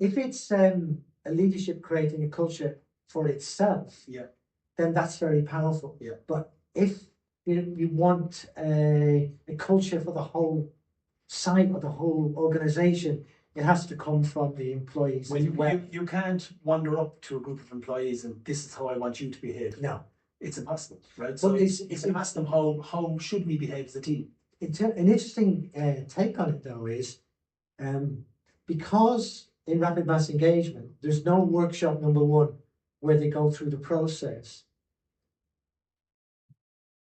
if it's a leadership creating a culture for itself, then that's very powerful. But if you want a culture for the whole site or the whole organization, it has to come from the employees. Well, you can't wander up to a group of employees and this is how I want you to behave. No. It's impossible, right? So you can ask them how should we behave as a team. An interesting take on it though is because in rapid mass engagement there's no workshop number one where they go through the process.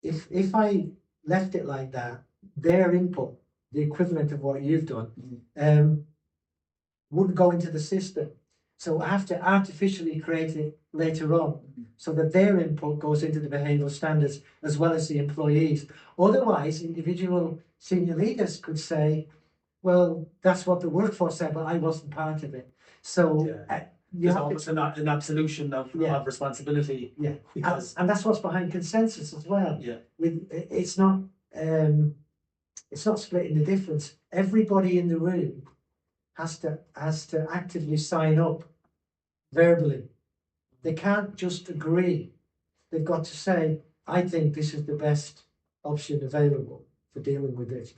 If I left it like that, their input, the equivalent of what you've done, wouldn't go into the system. So I have to artificially create it later on so that their input goes into the behavioural standards as well as the employees. Otherwise, individual senior leaders could say, well, that's what the workforce said, but I wasn't part of it. So there's almost an absolution of responsibility. Yeah, because and that's what's behind consensus as well. Yeah, it's not splitting the difference. Everybody in the room has to actively sign up verbally. They can't just agree. They've got to say, I think this is the best option available for dealing with this.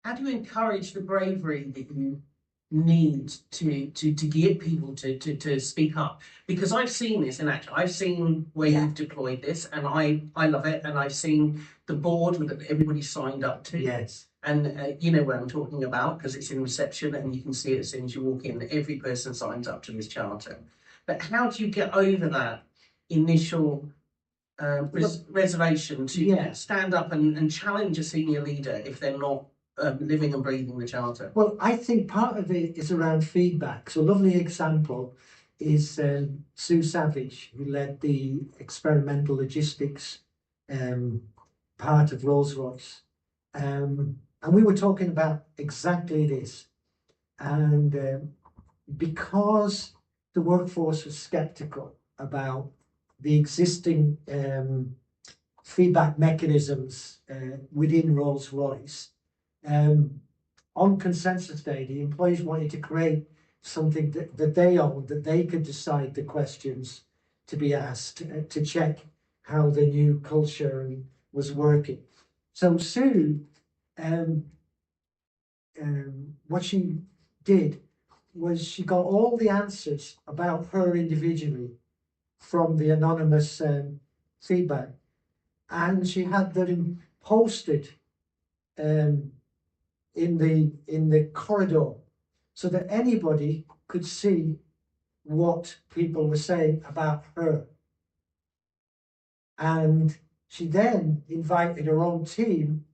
How do you encourage the bravery that you need to get people to speak up? Because I've seen this in action. I've seen where you've deployed this and I love it. And I've seen the board that everybody signed up to. Yes. And you know what I'm talking about because it's in reception and you can see it as soon as you walk in. Every person signs up to this charter. But how do you get over that initial reservation to stand up and challenge a senior leader if they're not living and breathing the charter? Well, I think part of it is around feedback. So a lovely example is Sue Savage, who led the experimental logistics part of Rolls-Royce. And we were talking about exactly this. And because the workforce was skeptical about the existing feedback mechanisms within Rolls-Royce, on consensus day, the employees wanted to create something that they owned, that they could decide the questions to be asked to check how the new culture was working. So Sue, what she did was she got all the answers about her individually from the anonymous feedback, and she had them posted in the corridor so that anybody could see what people were saying about her. And she then invited her own team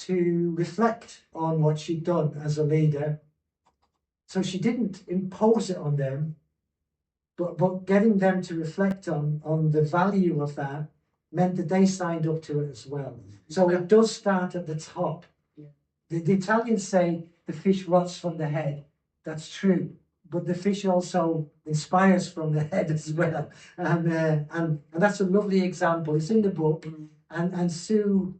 to reflect on what she'd done as a leader. So she didn't impose it on them, but getting them to reflect on the value of that meant that they signed up to it as well. So it does start at the top. The Italians say the fish rots from the head. That's true. But the fish also inspires from the head as well. And that's a lovely example. It's in the book. And Sue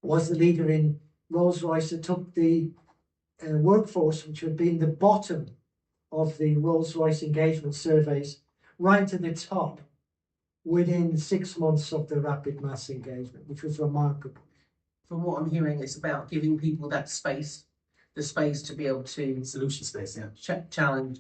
was the leader in Rolls-Royce that took the workforce, which had been the bottom of the Rolls-Royce engagement surveys, right to the top within 6 months of the rapid mass engagement, which was remarkable. From what I'm hearing, it's about giving people that space, the space to be able to solution space, challenge,